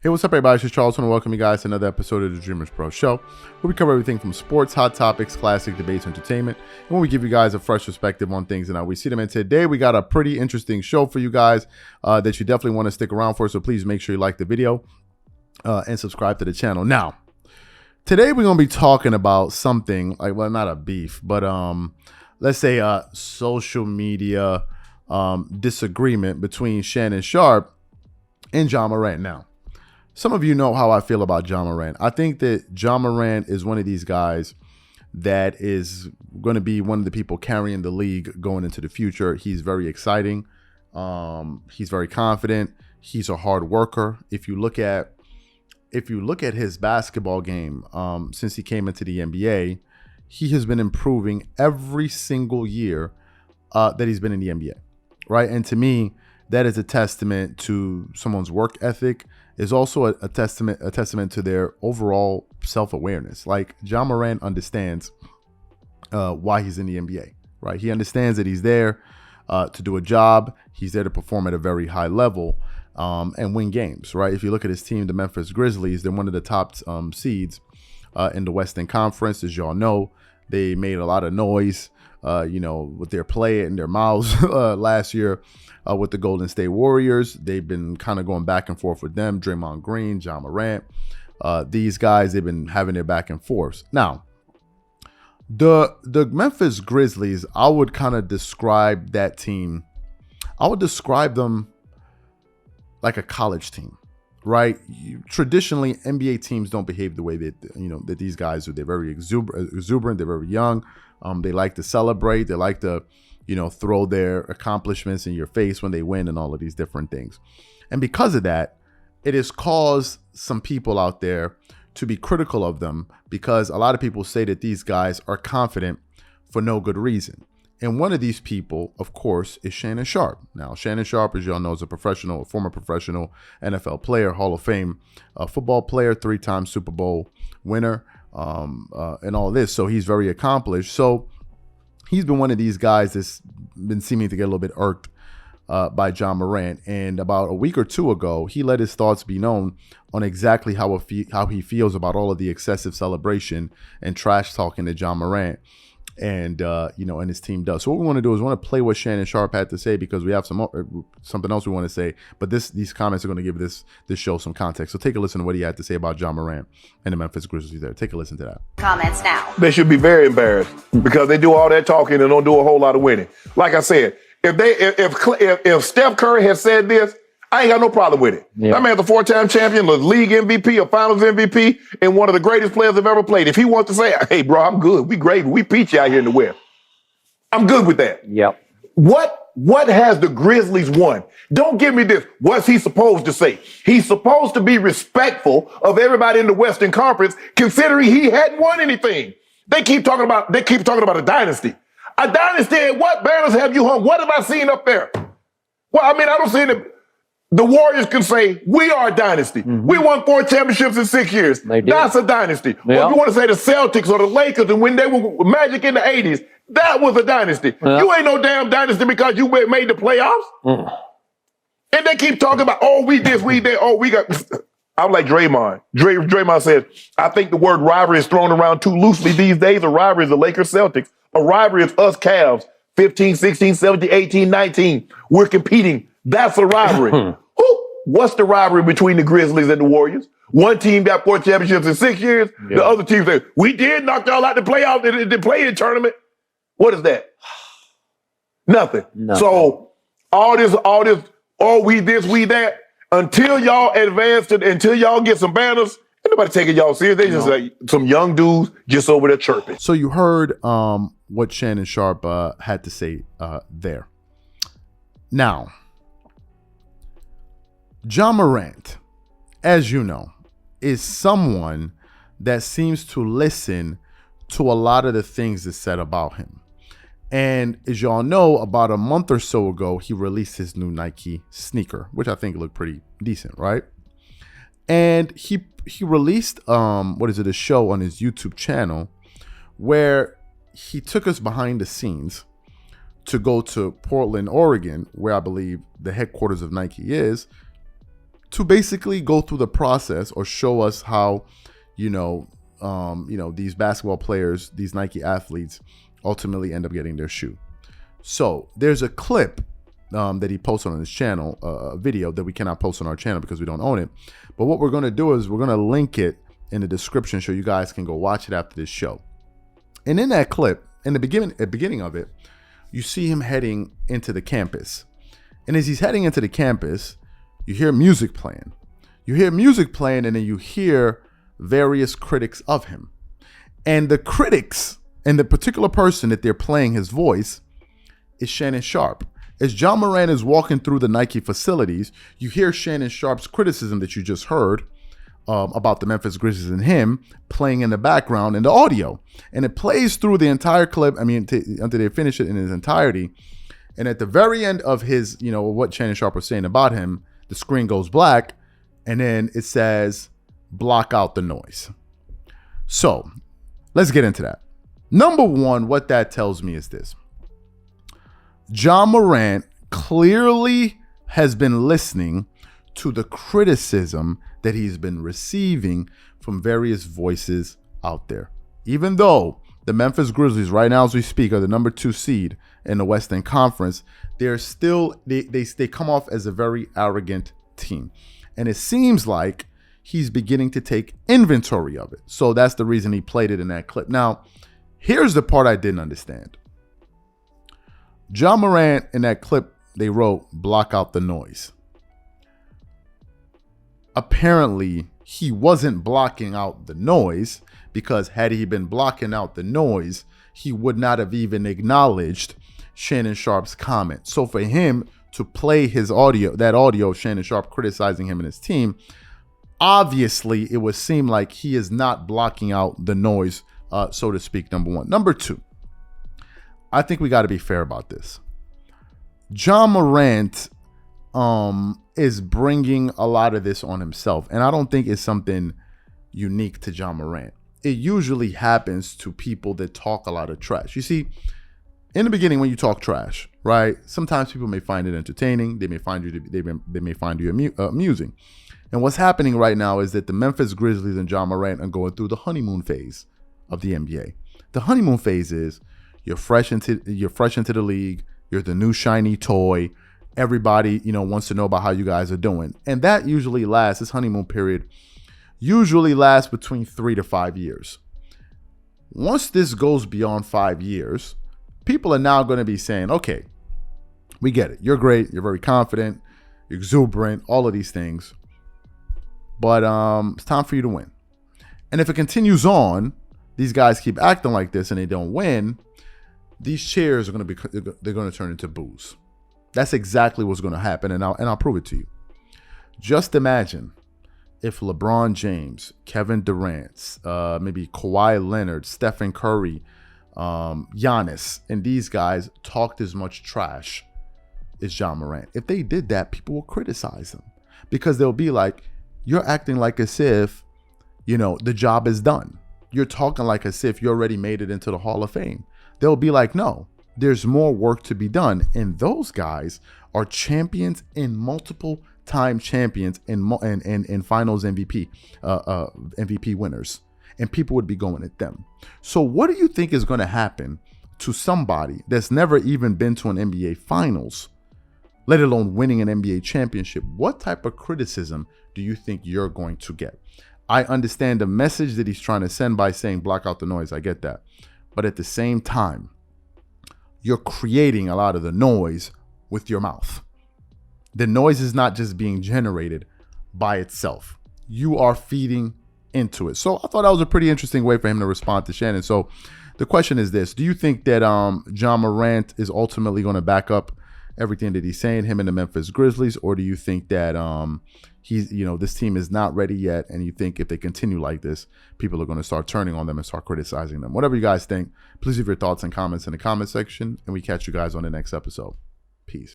Hey, what's up, everybody? It's Charles, and welcome you guys to another episode of the Dreamerspro Show, where we cover everything from sports, hot topics, classic debates, entertainment, and when we give you guys a fresh perspective on things and how we see them. And today we got a pretty interesting show for you guys that you definitely want to stick around for, so please make sure you like the video and subscribe to the channel. Now, today we're going to be talking about something, like, well, not a beef, but let's say a social media disagreement between Shannon Sharpe and Ja Morant. Now, some of you know how I feel about Ja Morant. I think that Ja Morant is one of these guys that is going to be one of the people carrying the league going into the future. He's very exciting. He's very confident. He's a hard worker. If you look at his basketball game since he came into the NBA, he has been improving every single year that he's been in the NBA, right? And to me, that is a testament to someone's work ethic. Is also a testament to their overall self-awareness. Like, Ja Morant understands why he's in the NBA, right? He understands that he's there to do a job. He's there to perform at a very high level and win games, right? If you look at his team, the Memphis Grizzlies, they're one of the top seeds in the Western Conference. As y'all know, they made a lot of noise, with their play and their mouths last year. With the Golden State Warriors. They've been kind of going back and forth with them. Draymond Green, Ja Morant. These guys, they've been having their back and forth. Now, the Memphis Grizzlies, I would kind of describe that team. I would describe them like a college team, right? Traditionally, NBA teams don't behave the way that these guys do. They're very exuberant. They're very young. They like to celebrate. They like to throw their accomplishments in your face when they win and all of these different things. And because of that, it has caused some people out there to be critical of them, because a lot of people say that these guys are confident for no good reason. And one of these people, of course, is Shannon Sharpe. Now, Shannon Sharpe, as y'all know, is a former professional NFL player, Hall of Fame football player, 3-time Super Bowl winner, and all this. So he's very accomplished. So he's been one of these guys that's been seeming to get a little bit irked by Ja Morant. And about a week or two ago, he let his thoughts be known on exactly how he feels about all of the excessive celebration and trash talking that Ja Morant and his team does. So what we want to do is we want to play what Shannon Sharpe had to say, because we have something else we want to say. But these comments are going to give this show some context. So take a listen to what he had to say about Ja Morant and the Memphis Grizzlies there. Take a listen to that. Comments now. They should be very embarrassed, because they do all that talking and don't do a whole lot of winning. Like I said, if Steph Curry had said this, I ain't got no problem with it. Yeah. That man's a 4-time champion, a league MVP, a finals MVP, and one of the greatest players I've ever played. If he wants to say, hey, bro, I'm good. We great. We peachy out here in the West. I'm good with that. Yep. What has the Grizzlies won? Don't give me this. What's he supposed to say? He's supposed to be respectful of everybody in the Western Conference, considering he hadn't won anything. They keep talking about a dynasty. A dynasty, and what banners have you hung? What have I seen up there? Well, I mean, I don't see the Warriors can say, we are a dynasty. Mm-hmm. We won 4 championships in 6 years. That's a dynasty. Yep. Or if you want to say the Celtics or the Lakers, and when they were Magic in the 80s, that was a dynasty. Yep. You ain't no damn dynasty because you made the playoffs. Mm. And they keep talking about, oh, we this, we that, oh, we got... I'm like Draymond. Draymond says, I think the word rivalry is thrown around too loosely these days. A rivalry is the Lakers Celtics. A rivalry is us Cavs. 15, 16, 17, 18, 19. We're competing. That's a rivalry. What's the rivalry between the Grizzlies and the Warriors? One team got 4 championships in 6 years. Yeah. The other team said, we did knock y'all out the playoff, the play-in tournament. What is that? Nothing. So all this, oh, we this, we that, until y'all advance, until y'all get some banners, ain't nobody taking y'all serious. They just like some young dudes just over there chirping. So you heard what Shannon Sharpe had to say there. Now, Ja Morant, as you know, is someone that seems to listen to a lot of the things that's said about him. And as y'all know, about a month or so ago, he released his new Nike sneaker, which I think looked pretty decent, right? And he released a show on his YouTube channel where he took us behind the scenes to go to Portland, Oregon, where I believe the headquarters of Nike is, to basically go through the process or show us how, these basketball players, these Nike athletes, ultimately end up getting their shoe. So there's a clip that he posted on his channel, a video that we cannot post on our channel because we don't own it. But what we're going to do is we're going to link it in the description so you guys can go watch it after this show. And in that clip, in the beginning of it, you see him heading into the campus. And as he's heading into the campus, you hear music playing. You hear music playing, and then you hear various critics of him. And the critics, and the particular person that they're playing his voice, is Shannon Sharpe. As Ja Morant is walking through the Nike facilities, you hear Shannon Sharpe's criticism that you just heard about the Memphis Grizzlies and him playing in the background in the audio. And it plays through the entire clip, until they finish it in its entirety. And at the very end of his, what Shannon Sharpe was saying about him, the screen goes black, and then it says, block out the noise. So let's get into that. Number one, what that tells me is this. Ja Morant clearly has been listening to the criticism that he's been receiving from various voices out there. Even though the Memphis Grizzlies right now as we speak are the number 2 seed in the Western Conference, they're still, they come off as a very arrogant team. And it seems like he's beginning to take inventory of it. So that's the reason he played it in that clip. Now, here's the part I didn't understand. Ja Morant in that clip, they wrote, block out the noise. Apparently, he wasn't blocking out the noise, because had he been blocking out the noise, he would not have even acknowledged Shannon Sharpe's comment. So for him to play his audio, that audio of Shannon Sharpe criticizing him and his team, obviously it would seem like he is not blocking out the noise, so to speak, number one. Number two, I think we got to be fair about this. Ja Morant is bringing a lot of this on himself, and I don't think it's something unique to Ja Morant. It usually happens to people that talk a lot of trash. You see, in the beginning, when you talk trash, right? Sometimes people may find it entertaining. They may find you amusing. And what's happening right now is that the Memphis Grizzlies and Ja Morant are going through the honeymoon phase of the NBA. The honeymoon phase is you're fresh into the league. You're the new shiny toy. Everybody, wants to know about how you guys are doing. And that usually lasts, this honeymoon period usually lasts between 3 to 5 years. Once this goes beyond 5 years, people are now going to be saying, okay, we get it. You're great. You're very confident, you're exuberant, all of these things. But it's time for you to win. And if it continues on, these guys keep acting like this and they don't win, these chairs are going to turn into booze. That's exactly what's going to happen, and I'll prove it to you. Just imagine if LeBron James, Kevin Durant, maybe Kawhi Leonard, Stephen Curry, Giannis, and these guys talked as much trash as Ja Morant. If they did that, people will criticize them because they'll be like, you're acting like as if, the job is done. You're talking like as if you already made it into the Hall of Fame. They'll be like, no, there's more work to be done. And those guys are champions and multiple time champions and finals MVP winners. And people would be going at them. So what do you think is going to happen to somebody that's never even been to an NBA finals, let alone winning an NBA championship? What type of criticism do you think you're going to get? I understand the message that he's trying to send by saying block out the noise. I get that. But at the same time, you're creating a lot of the noise with your mouth. The noise is not just being generated by itself. You are feeding into it. So I thought that was a pretty interesting way for him to respond to Shannon. So the question is this. Do you think that Ja Morant is ultimately going to back up everything that he's saying, him and the Memphis Grizzlies? Or do you think that this team is not ready yet, and you think if they continue like this, people are going to start turning on them and start criticizing them? Whatever you guys think, please leave your thoughts and comments in the comment section, and we catch you guys on the next episode. Peace.